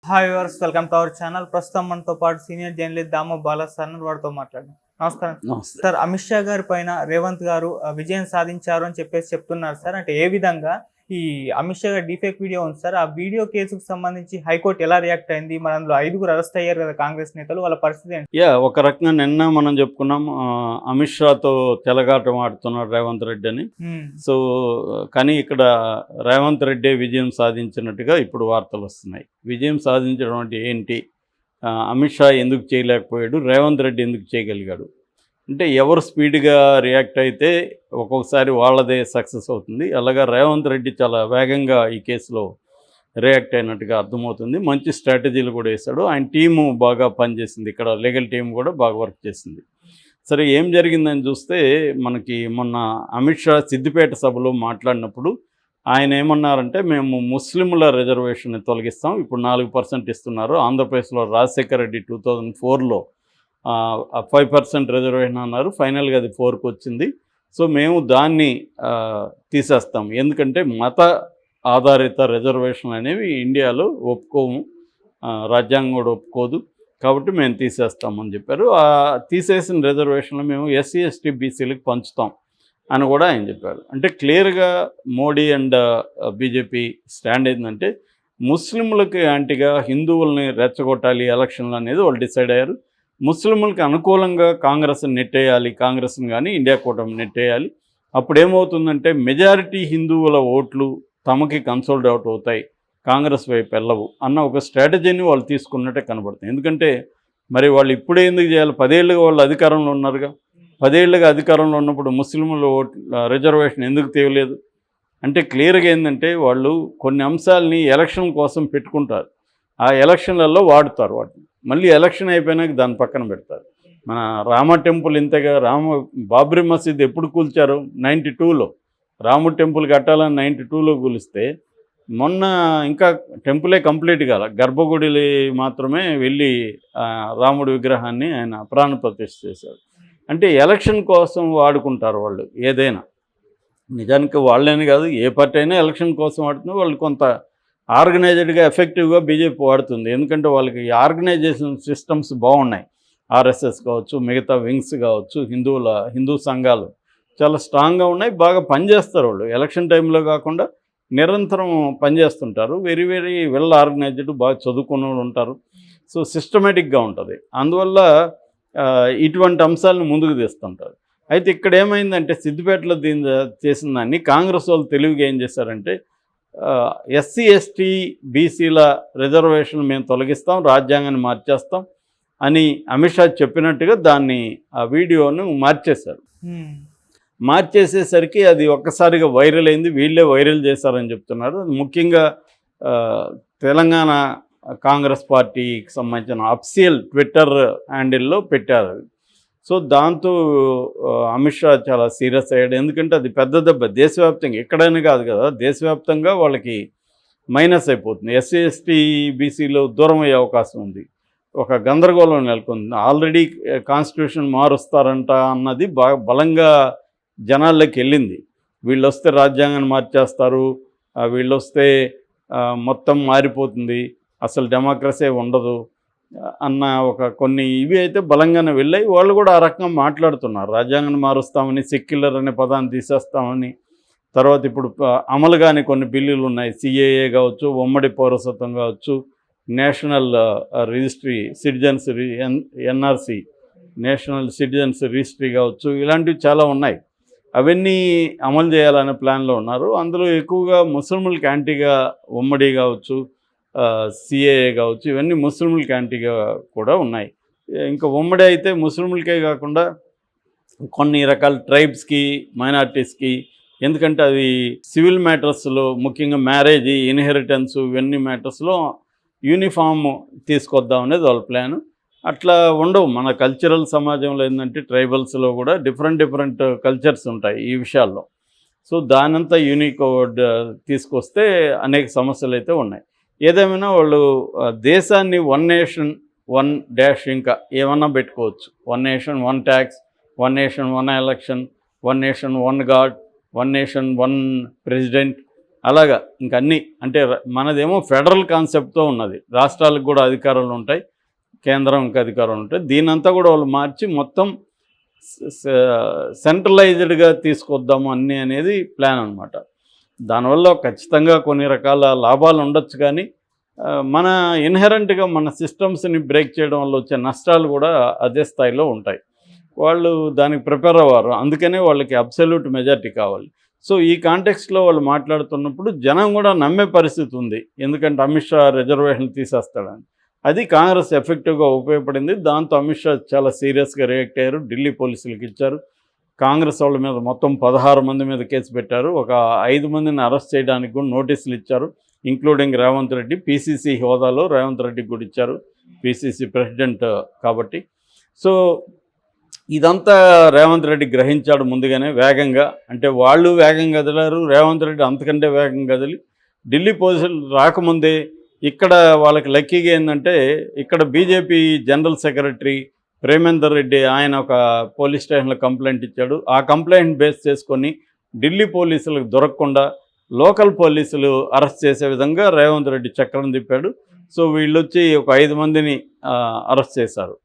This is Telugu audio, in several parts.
Hi viewers, welcome to our channel. ప్రస్తుతం మనతో పాటు senior journalist Damoh Bala sir వారితో మాట్లాడారు. నమస్కారం నమస్తే. సార్. అమిత్ షా గారి పైన రేవంత్ గారు విజయం సాధించారు అని చెప్పేసి చెప్తున్నారు సార్. అంటే ఏ విధంగా ఈ అమిత్ షా గారి డీఫేక్ వీడియో ఉంది సార్, ఆ వీడియో కేసుకు సంబంధించి హైకోర్టు ఎలా రియాక్ట్ అయింది? మన అందులో 5గురు అరెస్ట్ అయ్యారు కదా కాంగ్రెస్ నేతలు, వాళ్ళ పరిస్థితి ఏంటి? ఒక రకంగా నిన్న మనం చెప్పుకున్నాం, అమిత్ షాతో తెలగాటం ఆడుతున్నాడు రేవంత్ రెడ్డి అని. సో కానీ ఇక్కడ రేవంత్ రెడ్డి విజయం సాధించినట్టుగా ఇప్పుడు వార్తలు వస్తున్నాయి. విజయం సాధించడం అంటే ఏంటి, అమిత్ షా ఎందుకు చేయలేకపోయాడు, రేవంత్ రెడ్డి ఎందుకు చేయగలిగాడు అంటే, ఎవరు స్పీడ్గా రియాక్ట్ అయితే ఒక్కొక్కసారి వాళ్ళదే సక్సెస్ అవుతుంది. అలాగా రేవంత్ రెడ్డి చాలా వేగంగా ఈ కేసులో రియాక్ట్ అయినట్టుగా అర్థమవుతుంది. మంచి స్ట్రాటజీలు కూడా వేశాడు. ఆయన టీము బాగా పనిచేసింది, ఇక్కడ లీగల్ టీం కూడా బాగా వర్క్ చేసింది. సరే, ఏం జరిగిందని చూస్తే మనకి మొన్న అమిత్ షా సిద్దిపేట సభలో మాట్లాడినప్పుడు ఆయన ఏమన్నారంటే, మేము ముస్లింల రిజర్వేషన్ తొలగిస్తాం, ఇప్పుడు 4% ఇస్తున్నారు. ఆంధ్రప్రదేశ్లో రాజశేఖర రెడ్డి 2004లో 5% రిజర్వేషన్ అన్నారు. ఫైనల్గా అది 4కి వచ్చింది. సో మేము దాన్ని తీసేస్తాం, ఎందుకంటే మత ఆధారిత రిజర్వేషన్ అనేవి ఇండియాలో ఒప్పుకోము, రాజ్యాంగం కూడా ఒప్పుకోదు, కాబట్టి మేము తీసేస్తామని చెప్పారు. తీసేసిన రిజర్వేషన్లు మేము ఎస్సీ ఎస్టీ బీసీలకు పంచుతాం అని కూడా ఆయన చెప్పారు. అంటే క్లియర్గా మోడీ అండ్ బీజేపీ స్టాండ్ ఏంటంటే, ముస్లింలకు యాంటీగా హిందువుల్ని రెచ్చగొట్టాలి ఎలక్షన్లు అనేది వాళ్ళు డిసైడ్ అయ్యారు. ముస్లింలకు అనుకూలంగా కాంగ్రెస్ని నెట్టేయాలి, కాంగ్రెస్ని కానీ ఇండియా కూటమి నెట్టేయాలి. అప్పుడు ఏమవుతుందంటే, మెజారిటీ హిందువుల ఓట్లు తమకి కన్సోలిడేట్ అవుతాయి, కాంగ్రెస్ వైపు వెళ్ళవు అన్న ఒక స్ట్రాటజీని వాళ్ళు తీసుకున్నట్టే కనబడుతుంది. ఎందుకంటే మరి వాళ్ళు ఇప్పుడే ఎందుకు చేయాలి, 10 ఏళ్ళుగా వాళ్ళు అధికారంలో ఉన్నారుగా. 10 ఏళ్ళుగా అధికారంలో ఉన్నప్పుడు ముస్లింల రిజర్వేషన్ ఎందుకు తేవలేదు అంటే, క్లియర్గా ఏంటంటే వాళ్ళు కొన్ని అంశాలని ఎలక్షన్ కోసం పెట్టుకుంటారు, ఆ ఎలక్షన్లలో వాడుతారు వాటిని, మళ్ళీ ఎలక్షన్ అయిపోయినాక దాన్ని పక్కన పెడతారు. మన రామ టెంపుల్ ఇంతగా బాబ్రీ మసీద్ ఎప్పుడు కూల్చారు? 92లో. రాముడు టెంపుల్ కట్టాలని 92లో కూలిస్తే, మొన్న ఇంకా టెంపులే కంప్లీట్ కాల, గర్భగుడి మాత్రమే వెళ్ళి రాముడి విగ్రహాన్ని ఆయన ప్రాణ ప్రతిష్ఠ చేశారు. అంటే ఎలక్షన్ కోసం వాడుకుంటారు వాళ్ళు ఏదైనా. నిజానికి వాళ్ళని కాదు, ఏ పార్టీ అయినా ఎలక్షన్ కోసం వాడుతున్నారు. వాళ్ళు కొంత ఆర్గనైజ్డ్గా ఎఫెక్టివ్గా బీజేపీ వాడుతుంది, ఎందుకంటే వాళ్ళకి ఆర్గనైజేషన్ సిస్టమ్స్ బాగున్నాయి. ఆర్ఎస్ఎస్ కావచ్చు, మిగతా వింగ్స్ కావచ్చు, హిందూ సంఘాలు చాలా స్ట్రాంగ్గా ఉన్నాయి, బాగా పనిచేస్తారు వాళ్ళు. ఎలక్షన్ టైంలో కాకుండా నిరంతరం పనిచేస్తుంటారు. వెరీ వెరీ వెల్ ఆర్గనైజ్డ్, బాగా చదువుకున్న వాళ్ళు ఉంటారు. సో సిస్టమేటిక్గా ఉంటుంది. అందువల్ల ఇటువంటి అంశాలను ముందుకు తీస్తుంటారు. అయితే ఇక్కడ ఏమైందంటే, సిద్దిపేటలో చేసిన దాన్ని కాంగ్రెస్ వాళ్ళు తెలివిగా ఏం చేశారంటే, ఎస్సీ ఎస్టీ బీసీల రిజర్వేషన్ మేము తొలగిస్తాం, రాజ్యాంగాన్ని మార్చేస్తాం అని అమిత్ షా చెప్పినట్టుగా దాన్ని ఆ వీడియోను మార్చేశారు. మార్చేసేసరికి అది ఒక్కసారిగా వైరల్ అయింది. వీళ్ళే వైరల్ చేశారని చెప్తున్నారు. ముఖ్యంగా తెలంగాణ కాంగ్రెస్ పార్టీకి సంబంధించిన అఫీషియల్ ట్విట్టర్ హ్యాండిల్లో పెట్టారు. సో దాంతో అమిత్ షా చాలా సీరియస్ అయ్యాడు. ఎందుకంటే అది పెద్ద దెబ్బ, దేశవ్యాప్తంగా, ఎక్కడైనా కాదు కదా, దేశవ్యాప్తంగా వాళ్ళకి మైనస్ అయిపోతుంది. ఎస్సీ ఎస్టీ బీసీలో దూరం అయ్యే అవకాశం ఉంది. ఒక గందరగోళం నెలకొంది. ఆల్రెడీ కాన్స్టిట్యూషన్ మారుస్తారంట అన్నది బాగా బలంగా జనాల్లోకి వెళ్ళింది. వీళ్ళు వస్తే రాజ్యాంగాన్ని మార్చేస్తారు, వీళ్ళు వస్తే మొత్తం మారిపోతుంది, అసలు డెమోక్రసీ ఉండదు అన్న కొన్ని ఇవి అయితే బలంగానే వెళ్ళాయి. వాళ్ళు కూడా ఆ రకంగా మాట్లాడుతున్నారు, రాజ్యాంగాన్ని మారుస్తామని, సెక్యులర్ అనే పదాన్ని తీసేస్తామని. తర్వాత ఇప్పుడు అమలు కాని కొన్ని బిల్లులు ఉన్నాయి, సిఏఏ కావచ్చు, ఉమ్మడి పౌరసత్వం కావచ్చు, national registry citizens NRC national citizens registry కావచ్చు, ఇలాంటివి చాలా ఉన్నాయి. అవన్నీ అమలు చేయాలనే ప్లాన్లో ఉన్నారు. అందులో ఎక్కువగా ముస్లింలకు యాంటీగా ఉమ్మడి కావచ్చు, సిఏఏ కావచ్చు, ఇవన్నీ ముస్లింలకి యాంటీగా కూడా ఉన్నాయి. ఇంకా ఉమ్మడి అయితే ముస్లింలకే కాకుండా కొన్ని రకాల ట్రైబ్స్కి, మైనారిటీస్కి, ఎందుకంటే అది సివిల్ మ్యాటర్స్లో, ముఖ్యంగా మ్యారేజ్, ఇన్హెరిటెన్స్, ఇవన్నీ మ్యాటర్స్లో యూనిఫామ్ తీసుకొద్దాం అనేది వాళ్ళ ప్లాను. అట్లా ఉండవు. మన కల్చరల్ సమాజంలో ఏంటంటే, ట్రైబల్స్లో కూడా డిఫరెంట్ కల్చర్స్ ఉంటాయి ఈ విషయాల్లో. సో దానంతా యూనిక్ తీసుకొస్తే అనేక సమస్యలు అయితే ఉన్నాయి. ఏదేమైనా వాళ్ళు దేశాన్ని 1 నేషన్ 1 డాష్ ఇంకా ఏమన్నా పెట్టుకోవచ్చు. 1 nation 1 tax, 1 nation 1 election, 1 nation 1 God, 1 nation 1 president, అలాగా ఇంకన్నీ అంటే మనదేమో ఫెడరల్ కాన్సెప్ట్తో ఉన్నది, రాష్ట్రాలకు కూడా అధికారాలు ఉంటాయి, కేంద్రంకి అధికారాలు ఉంటాయి. దీనంతా కూడా వాళ్ళు మార్చి మొత్తం సెంట్రలైజ్డ్గా తీసుకొద్దాము అన్నీ అనేది ప్లాన్ అనమాట. దానివల్ల ఖచ్చితంగా కొన్ని రకాల లాభాలు ఉండొచ్చు, కానీ మన ఇన్హెరెంట్గా మన సిస్టమ్స్ని బ్రేక్ చేయడం వల్ల వచ్చే నష్టాలు కూడా అదే స్థాయిలో ఉంటాయి. వాళ్ళు దానికి ప్రిపేర్ అవ్వరు, అందుకనే వాళ్ళకి అబ్సల్యూట్ మెజారిటీ కావాలి. సో ఈ కాంటెక్స్ట్లో వాళ్ళు మాట్లాడుతున్నప్పుడు జనం కూడా నమ్మే పరిస్థితి ఉంది, ఎందుకంటే అమిత్ షా రిజర్వేషన్లు తీసేస్తాడని. అది కాంగ్రెస్ ఎఫెక్టివ్గా ఉపయోగపడింది. దాంతో అమిత్ షా చాలా సీరియస్గా రియాక్ట్ అయ్యారు, ఢిల్లీ పోలీసులకు ఇచ్చారు. కాంగ్రెస్ వాళ్ళ మీద మొత్తం 16 మంది మీద కేసు పెట్టారు, ఒక 5 మందిని అరెస్ట్ చేయడానికి కూడా నోటీసులు ఇచ్చారు, ఇంక్లూడింగ్ రేవంత్ రెడ్డి. పీసీసీ హోదాలో రేవంత్ రెడ్డికి కూడా ఇచ్చారు, పీసీసీ ప్రెసిడెంట్ కాబట్టి. సో ఇదంతా రేవంత్ రెడ్డి గ్రహించాడు ముందుగానే వేగంగా. అంటే వాళ్ళు వేగంగా కదిలారు, రేవంత్ రెడ్డి అంతకంటే వేగంగా కదిలి ఢిల్లీ పోలీసులు రాకముందే ఇక్కడ వాళ్ళకి లక్కీగా ఏంటంటే ఇక్కడ BJP general secretary Premender Reddy ఆయన ఒక పోలీస్ స్టేషన్లో కంప్లైంట్ ఇచ్చాడు. ఆ కంప్లైంట్ బేస్ చేసుకొని ఢిల్లీ పోలీసులకు దొరకకుండా లోకల్ పోలీసులు అరెస్ట్ చేసే విధంగా రేవంత్ రెడ్డి చక్రం తిప్పాడు. సో వీళ్ళు వచ్చి ఒక 5 మందిని అరెస్ట్ చేశారు,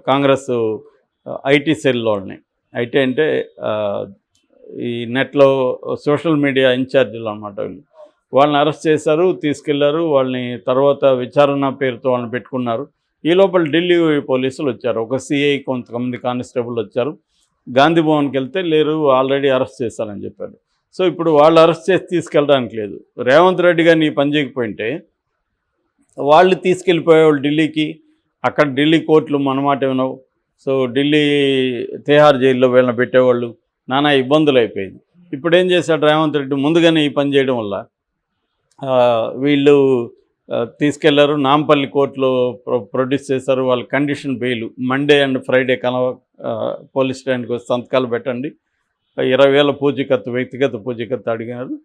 కాంగ్రెస్ ఐటీ సెల్లోని. ఐటీ అంటే ఈ నెట్లో సోషల్ మీడియా ఇన్ఛార్జీలు అనమాట. వాళ్ళని అరెస్ట్ చేశారు, తీసుకెళ్లారు. వాళ్ళని తర్వాత విచారణ పేరుతో వాళ్ళని పెట్టుకున్నారు. ఈ లోపల ఢిల్లీ పోలీసులు వచ్చారు, ఒక సిఐ, కొంతమంది కానిస్టేబుల్ వచ్చారు. గాంధీ భవన్కి వెళ్తే లేరు, ఆల్రెడీ అరెస్ట్ చేశారని చెప్పారు. సో ఇప్పుడు వాళ్ళు అరెస్ట్ చేసి తీసుకెళ్ళడానికి లేదు. రేవంత్ రెడ్డి గారిని పని చేయకపోయింటే వాళ్ళు తీసుకెళ్ళిపోయేవాళ్ళు ఢిల్లీకి. అక్కడ ఢిల్లీ కోర్టులు మనమాట వినవు. సో ఢిల్లీ తిహార్ జైల్లో వీళ్ళని పెట్టేవాళ్ళు, నానా ఇబ్బందులు అయిపోయింది. ఇప్పుడు ఏం చేశాడు రేవంత్ రెడ్డి, ముందుగానే ఈ పని చేయడం వల్ల వీళ్ళు తీసుకెళ్లారు, నాంపల్లి కోర్టులో ప్రొడ్యూస్ చేశారు. వాళ్ళ condition bail Monday and Friday police స్టేషన్కి వచ్చి సంతకాలు పెట్టండి, 20,000 పూచీకత్తు, వ్యక్తిగత పూచీకత్తు అడిగినారు,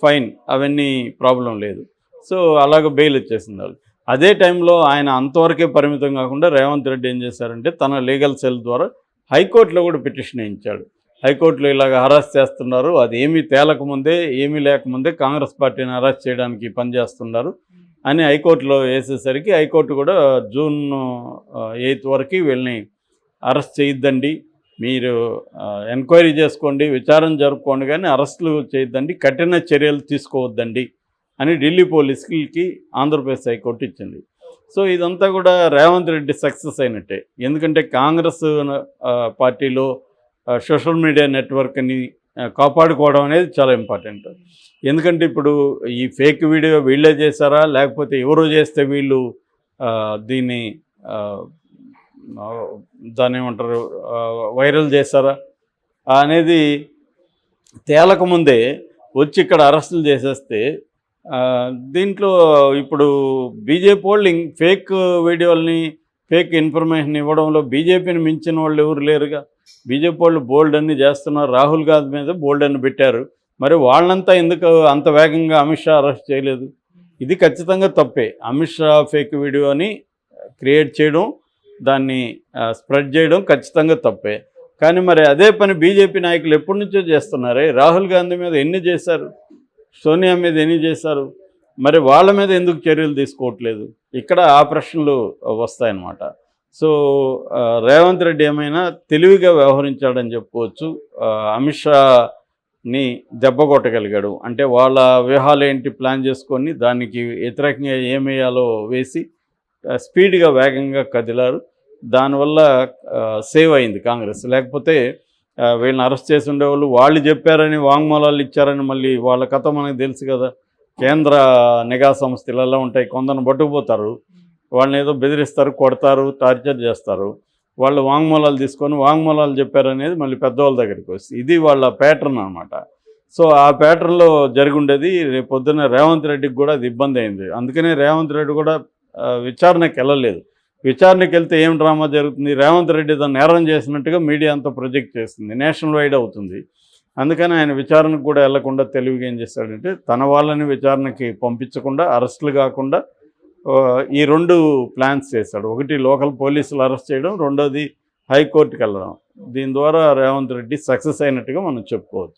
ఫైన్, అవన్నీ ప్రాబ్లం లేదు. సో అలాగ బెయిల్ వచ్చేసింది వాళ్ళు. అదే టైంలో ఆయన అంతవరకే పరిమితం కాకుండా రేవంత్ రెడ్డి ఏం చేశారంటే తన లీగల్ సెల్ ద్వారా హైకోర్టులో కూడా పిటిషన్ వేయించాడు. హైకోర్టులో ఇలాగ అరెస్ట్ చేస్తున్నారు, అది ఏమీ తేలకముందే, ఏమీ లేకముందే కాంగ్రెస్ పార్టీని అరెస్ట్ చేయడానికి పనిచేస్తున్నారు అని హైకోర్టులో వేసేసరికి హైకోర్టు కూడా జూన్ 8 వరకు వీళ్ళని అరెస్ట్ చేయొద్దండి, మీరు ఎంక్వైరీ చేసుకోండి, విచారణ జరుపుకోండి, కానీ అరెస్టులు చేయొద్దండి, కఠిన చర్యలు తీసుకోవద్దండి అని ఢిల్లీ పోలీసులకి ఆంధ్రప్రదేశ్ హైకోర్టు ఇచ్చింది. సో ఇదంతా కూడా రేవంత్ రెడ్డి సక్సెస్ అయినట్టే, ఎందుకంటే కాంగ్రెస్ పార్టీలో సోషల్ మీడియా నెట్వర్క్ని కాపాడుకోవడం అనేది చాలా ఇంపార్టెంట్. ఎందుకంటే ఇప్పుడు ఈ ఫేక్ వీడియో వీళ్ళే చేశారా, లేకపోతే ఎవరో చేస్తే వీళ్ళు దీన్ని దాన్ని ఏమంటారు వైరల్ చేశారా అనేది తేలకముందే వచ్చి ఇక్కడ అరెస్టులు చేసేస్తే దీంట్లో ఇప్పుడు బీజేపీ వాళ్ళు ఫేక్ వీడియోల్ని, ఫేక్ ఇన్ఫర్మేషన్ ఇవ్వడంలో బీజేపీని మించిన వాళ్ళు ఎవరు లేరుగా. బీజేపీ వాళ్ళు బోల్డ్ అన్ని చేస్తున్నారు, రాహుల్ గాంధీ మీద బోల్డ్ అని పెట్టారు, మరి వాళ్ళంతా ఎందుకు అంత వేగంగా అమిత్ షా అరెస్ట్ చేయలేదు? ఇది ఖచ్చితంగా తప్పే. అమిత్ షా ఫేక్ వీడియోని క్రియేట్ చేయడం, దాన్ని స్ప్రెడ్ చేయడం ఖచ్చితంగా తప్పే. కానీ మరి అదే పని బీజేపీ నాయకులు ఎప్పటి నుంచో చేస్తున్నారే. రాహుల్ గాంధీ మీద ఎన్ని చేశారు, సోనియా మీద ఎన్ని చేశారు, మరి వాళ్ళ మీద ఎందుకు చర్యలు తీసుకోవట్లేదు? ఇక్కడ ఆ ప్రశ్నలు వస్తాయన్నమాట. సో రేవంత్ రెడ్డి ఏమైనా తెలివిగా వ్యవహరించాడని చెప్పుకోవచ్చు. అమిత్ షాని దెబ్బ కొట్టగలిగాడు. అంటే వాళ్ళ వ్యూహాలు ఏంటి ప్లాన్ చేసుకొని దానికి వ్యతిరేకంగా ఏమేయాలో వేసి స్పీడ్గా వేగంగా కదిలారు. దానివల్ల సేవ్ అయింది కాంగ్రెస్. లేకపోతే వీళ్ళని అరెస్ట్ చేసి ఉండేవాళ్ళు, వాళ్ళు చెప్పారని వాంగ్మూలాలు ఇచ్చారని మళ్ళీ వాళ్ళ కథ మనకు తెలుసు కదా. కేంద్ర నిఘా సంస్థలు ఎలా ఉంటాయి, కొందరిని పట్టుకుపోతారు, వాళ్ళని ఏదో బెదిరిస్తారు, కొడతారు, టార్చర్ చేస్తారు. వాళ్ళు వాంగ్మూలాలు తీసుకొని వాంగ్మూలాలు చెప్పారనేది మళ్ళీ పెద్దవాళ్ళ దగ్గరికి వస్తుంది. ఇది వాళ్ళ ప్యాటర్న్ అనమాట. సో ఆ ప్యాటర్న్లో జరిగి ఉండేది. రేపు పొద్దున్న రేవంత్ రెడ్డికి కూడా అది ఇబ్బంది అయింది. అందుకనే రేవంత్ రెడ్డి కూడా విచారణకి వెళ్ళలేదు. విచారణకి వెళ్తే ఏం డ్రామా జరుగుతుంది, రేవంత్ రెడ్డి దాన్ని నేరం చేసినట్టుగా మీడియా అంతా ప్రొజెక్ట్ చేస్తుంది, నేషనల్ వైడ్ అవుతుంది. అందుకని ఆయన విచారణకు కూడా వెళ్లకుండా తెలివిగా ఏం చేశాడంటే తన వాళ్ళని విచారణకి పంపించకుండా, అరెస్టులు కాకుండా ఈ 2 ప్లాన్స్ చేశాడు. ఒకటి లోకల్ పోలీసులు అరెస్ట్ చేయడం, రెండోది హైకోర్టుకి వెళ్ళడం. దీని ద్వారా రేవంత్ రెడ్డి సక్సెస్ అయినట్టుగా మనం చెప్పుకోవచ్చు.